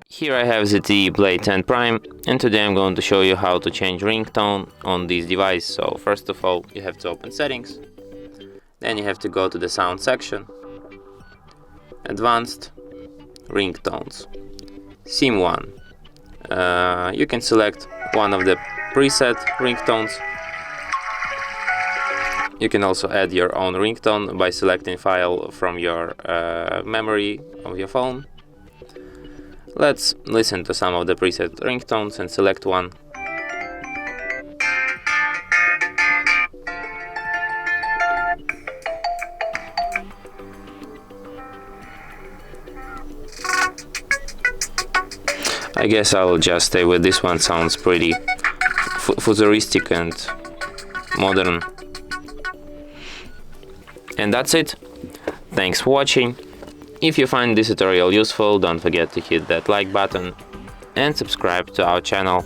Here I have ZTE Blade 10 Prime, and today I'm going to show you how to change ringtone on this device. So first of all, you have to open settings, then you have to go to the sound section, advanced, ringtones, Sim 1. You can select one of the preset ringtones. You can also add your own ringtone by selecting file from your memory of your phone. Let's listen to some of the preset ringtones and select one. I guess I'll just stay with this one. Sounds pretty futuristic and modern. And that's it. Thanks for watching. If you find this tutorial useful, don't forget to hit that like button and subscribe to our channel.